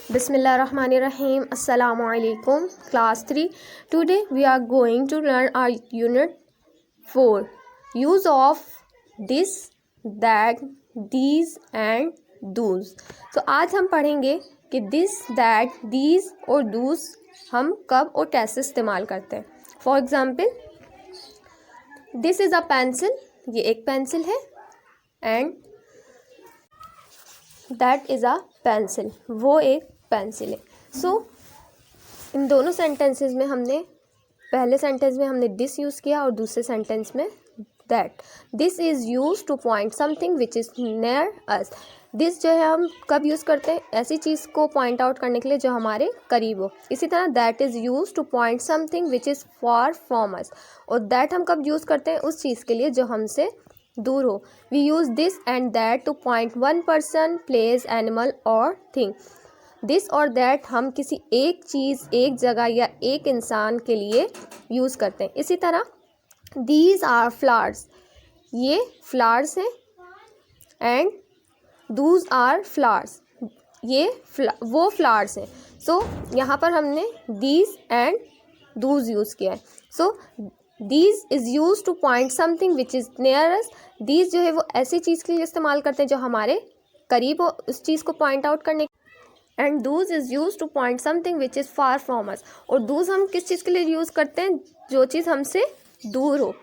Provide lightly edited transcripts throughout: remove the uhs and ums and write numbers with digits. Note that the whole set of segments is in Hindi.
Bismillahirrahmanirrahim. Assalamu alaikum. Class 3. Today we are going to learn our unit 4. Use of this, that, these and those. तो आज हम पढ़ेंगे कि this, that, these और those हम कब और कैसे इस्तेमाल करते हैं. For example, this is a pencil. ये एक पेंसिल है. And that is a pencil. वो एक पेंसिल है. सो इन दोनों सेंटेंसेस में हमने पहले सेंटेंस में हमने दिस यूज़ किया और दूसरे सेंटेंस में that. This is use two point something which is near us. This जो है हम कब यूज़ करते हैं, ऐसी चीज़ को पॉइंट आउट करने के लिए जो हमारे करीब हो. इसी तरह that is use two point something which is far from us. और दैट हम कब यूज़ करते हैं, उस चीज़ के लिए जो हमसे दूर हो. We use this and that to point one person, place, animal और थिंग. दिस और दैट हम किसी एक चीज़, एक जगह या एक इंसान के लिए यूज़ करते हैं. इसी तरह दीज आर फ्लावर्स. ये फ्लावर्स हैं. And those are flowers. ये वो फ्लावर्स हैं. सो यहाँ पर हमने दीज एंड दूज यूज़ किया है. So these is use two point something which is near us. These जो है वो ऐसी चीज़ के लिए इस्तेमाल करते हैं जो हमारे करीब हो, उस चीज़ को पॉइंट आउट करने. And Dooj is use two point something which is far from us. और दूज हम किस चीज़ के लिए यूज़ करते हैं, जो चीज़ हमसे दूर हो.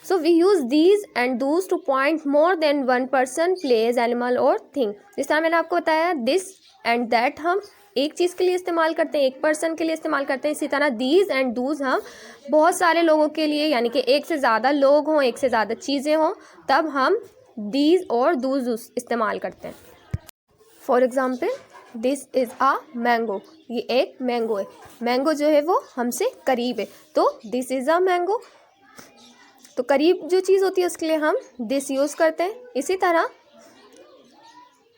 So we use these and those to point more than one person, place, animal और थिंग. जिस तरह मैंने आपको बताया, दिस एंड दैट हम एक चीज़ के लिए इस्तेमाल करते हैं, एक पर्सन के लिए इस्तेमाल करते हैं. इसी तरह दीज एंड दूज हम बहुत सारे लोगों के लिए, यानी कि एक से ज़्यादा लोग हों, एक से ज़्यादा चीज़ें हों, तब हम दीज और दूज इस्तेमाल करते हैं. For example, this is a mango. ये एक मैंगो है. मैंगो जो है वो हमसे करीब है, तो दिस इज़ आ मैंगो. तो करीब जो चीज़ होती है उसके लिए हम दिस यूज़ करते हैं. इसी तरह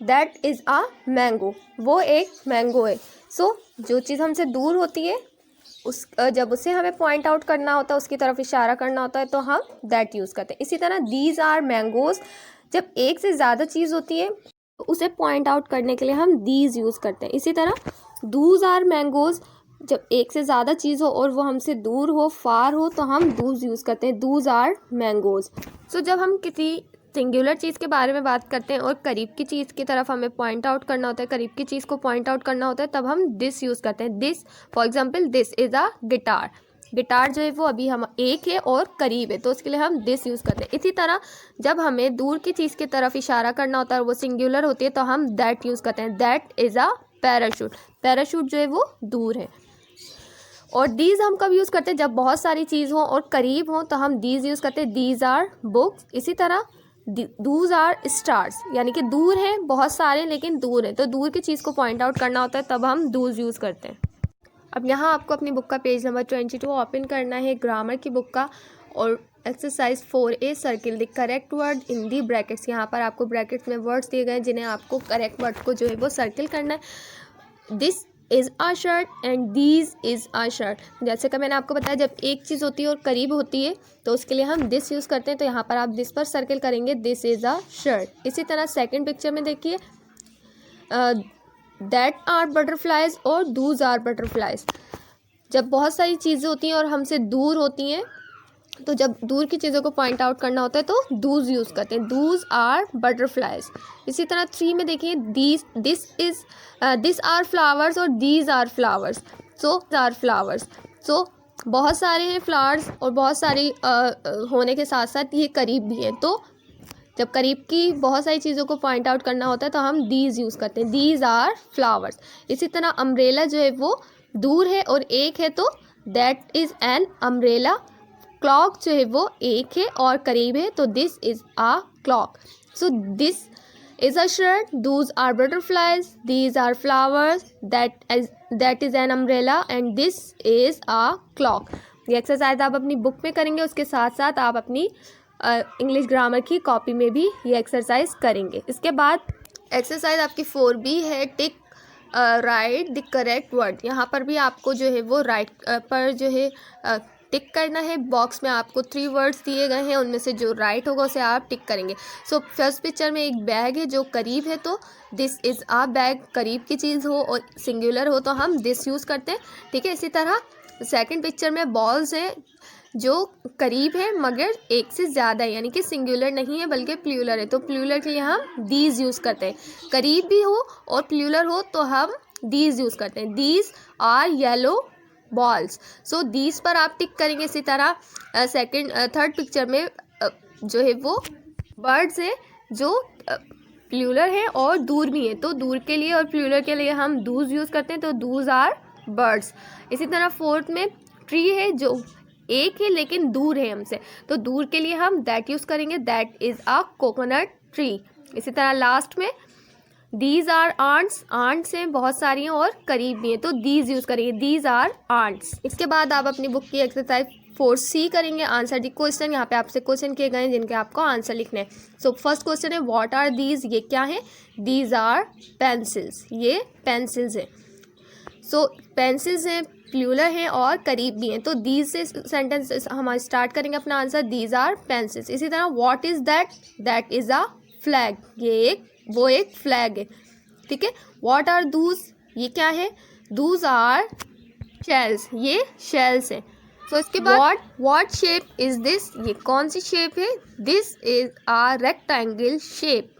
दैट इज़ आ मैंगो. वो एक मैंगो है. सो जो चीज़ हमसे दूर होती है, जब उसे हमें पॉइंट आउट करना होता है, उसकी तरफ इशारा करना होता है, तो हम दैट यूज़ करते हैं. इसी तरह दीज आर मैंगोज़. जब एक से ज़्यादा चीज़ होती है तो उसे पॉइंट आउट करने के लिए हम दीज यूज़ करते हैं. इसी तरह दूज आर मैंगोज़. जब एक से ज़्यादा चीज़ हो और वो हमसे दूर हो, फार हो, तो हम दूज यूज़ करते हैं. Those are mangoes. सो जब हम किसी सिंगुलर चीज़ के बारे में बात करते हैं और करीब की चीज़ की तरफ हमें पॉइंट आउट करना होता है, करीब की चीज़ को पॉइंट आउट करना होता है, तब हम दिस यूज़ करते हैं. This, for example, this is a guitar. Guitar जो है वो अभी हम एक है और करीब है, तो उसके लिए हम दिस यूज़ करते हैं. इसी तरह जब हमें दूर की चीज़ की तरफ इशारा करना होता है और वो सिंगुलर होती है, तो हम दैट यूज़ करते हैं. That is a parachute. Parachute जो है वो दूर है. और दीज हम कब यूज़ करते हैं, जब बहुत सारी चीज़ हो और करीब हो, तो हम दीज यूज़ करते हैं. These are books. इसी तरह दूज आर स्टार्स, यानी कि दूर है, बहुत सारे लेकिन दूर है, तो दूर की चीज़ को पॉइंट आउट करना होता है, तब हम दूज यूज़ करते हैं. अब यहाँ आपको अपनी बुक का पेज नंबर 22 ओपन करना है, ग्रामर की बुक का. और exercise 4A, circle the correct word in the brackets. यहाँ पर आपको ब्रैकेट्स में वर्ड्स दिए गए जिन्हें आपको करेक्ट वर्ड को जो है वो सर्किल करना है. This is a shirt and these is a shirt. जैसे कि मैंने आपको बताया, जब एक चीज़ होती है और करीब होती है तो उसके लिए हम दिस यूज़ करते हैं. तो यहाँ पर आप दिस पर सर्किल करेंगे, दिस इज़ आ शर्ट. इसी तरह सेकेंड पिक्चर में देखिए, दैट आर बटरफ्लाइज और दूज आर बटरफ्लाइज. जब बहुत सारी चीज़ें होती हैं और हमसे दूर होती हैं, तो जब दूर की चीज़ों को पॉइंट आउट करना होता है तो दूज यूज़ करते हैं. Those are butterflies. इसी तरह 3 में देखिए, दिस आर फ्लावर्स और these are flowers. So are flowers. So बहुत सारे हैं फ्लावर्स और बहुत सारी होने के साथ साथ ये करीब भी हैं. तो जब करीब की बहुत सारी चीज़ों को पॉइंट आउट करना होता है तो हम दीज यूज़ करते हैं. These are flowers. इसी तरह अम्ब्रेला जो है वो दूर है और एक है, तो that is an umbrella. Clock जो है वो एक है और करीब है, तो this is a clock. So this is a shirt, those are butterflies, these are flowers, that is an umbrella and this is a clock. ये एक्सरसाइज आप अपनी बुक में करेंगे, उसके साथ साथ आप अपनी इंग्लिश ग्रामर की कॉपी में भी ये एक्सरसाइज करेंगे. इसके बाद एक्सरसाइज आपकी 4B है, टिक राइट द करेक्ट वर्ड. यहाँ पर भी आपको जो है वो राइट पर जो है टिक करना है। बॉक्स में आपको 3 वर्ड्स दिए गए हैं, उनमें से जो राइट होगा उसे आप टिक करेंगे। सो फर्स्ट पिक्चर में एक बैग है जो करीब है, तो दिस इज़ आ बैग, करीब की चीज़ हो और सिंगुलर हो तो हम दिस यूज़ करते हैं, ठीक है। इसी तरह सेकंड पिक्चर में बॉल्स हैं जो करीब है मगर एक से ज़्यादा है, यानी कि सिंगुलर नहीं है बल्कि प्लूरल है, तो प्लूरल के लिए हम दीज यूज़ करते हैं। करीब भी हो और प्लूरल हो तो हम दीज यूज़ करते हैं। These are yellow balls, so these पर आप टिक करेंगे। इसी तरह थर्ड पिक्चर में जो है वो बर्ड्स है जो प्लूरल है और दूर भी है, तो दूर के लिए और प्लूरल के लिए हम दूज यूज़ करते हैं, तो दूज आर बर्ड्स। इसी तरह फोर्थ में ट्री है जो एक है लेकिन दूर है हमसे, तो दूर के लिए हम दैट यूज़ करेंगे, that is a coconut tree. इसी तरह लास्ट में दीज आर आंट्स, आंट्स हैं बहुत सारी हैं और करीब भी हैं, तो दीज यूज़ करेंगे, दीज आर आंट्स। इसके बाद आप अपनी बुक की एक्सरसाइज 4C करेंगे, आंसर दी क्वेश्चन। यहाँ पे आपसे क्वेश्चन किए गए हैं जिनके आपको आंसर लिखने हैं। सो फर्स्ट क्वेश्चन है व्हाट आर दीज, ये क्या है? दीज आर पेंसिल्स, ये पेंसिल्स हैं। सो पेंसिल्स हैं, प्लूरल हैं और करीब भी हैं, तो दीज से सेंटेंस हम स्टार्ट करेंगे अपना आंसर, दीज आर पेंसिल्स। इसी तरह what is that, that is a flag, ये एक फ्लैग है, ठीक है। व्हाट आर दूज, ये क्या है? दूज आर शेल्स, ये शेल्स हैं। सो इसके बाद व्हाट शेप इज़ दिस, ये कौन सी शेप है? This is a rectangle shape,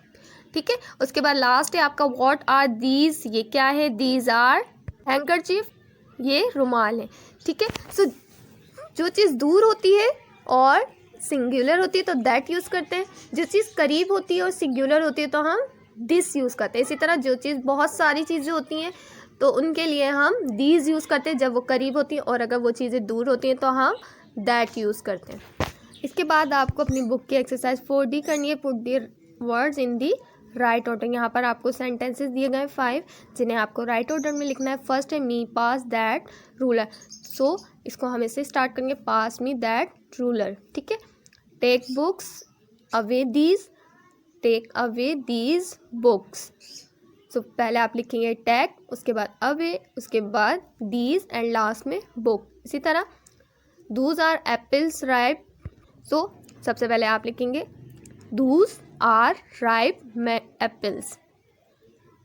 ठीक है। उसके बाद लास्ट है आपका व्हाट आर दीज, ये क्या है? दीज आर हैंकरचीफ, ये रुमाल है, ठीक है। सो जो चीज़ दूर होती है और सिंगुलर होती है तो दैट यूज़ करते हैं, जो चीज़ करीब होती है और सिंगुलर होती है तो हम दिस यूज़ करते हैं। इसी तरह जो चीज़ बहुत सारी चीज़ें होती हैं तो उनके लिए हम दीज यूज़ करते हैं जब वो करीब होती हैं, और अगर वो चीज़ें दूर होती हैं तो हम दैट यूज़ करते हैं। इसके बाद आपको अपनी बुक की एक्सरसाइज 4D करनी है, put the words in the right order. यहाँ पर आपको सेंटेंसेस दिए गए 5 जिन्हें आपको राइट ऑर्डर में लिखना है। फर्स्ट है मी पास दैट रूलर, सो इसको हम इससे स्टार्ट करेंगे, पास मी दैट रूलर, ठीक है। Take books away these, take away these books. So पहले आप लिखेंगे टेक, उसके बाद अवे, उसके बाद दीज एंड लास्ट में बुक। इसी तरह those are apples ripe, so सबसे पहले आप लिखेंगे दूज आर राइप एप्पल्स,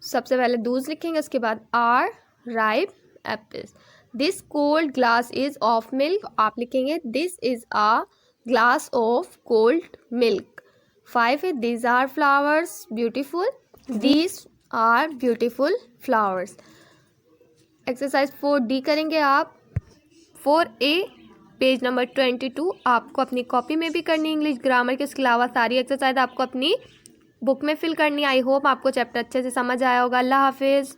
सबसे पहले दूज लिखेंगे, उसके बाद are ripe apples. This cold glass is of milk, आप लिखेंगे this is a glass of cold milk. 5 है these are flowers beautiful, these are beautiful flowers. Exercise 4D करेंगे आप। 4A पेज नंबर 22 आपको अपनी कॉपी में भी करनी है इंग्लिश ग्रामर की, उसके अलावा सारी एक्सरसाइज आपको अपनी बुक में फिल करनी है। आई होप आपको चैप्टर अच्छे से समझ आया होगा। अल्लाह हाफिज़।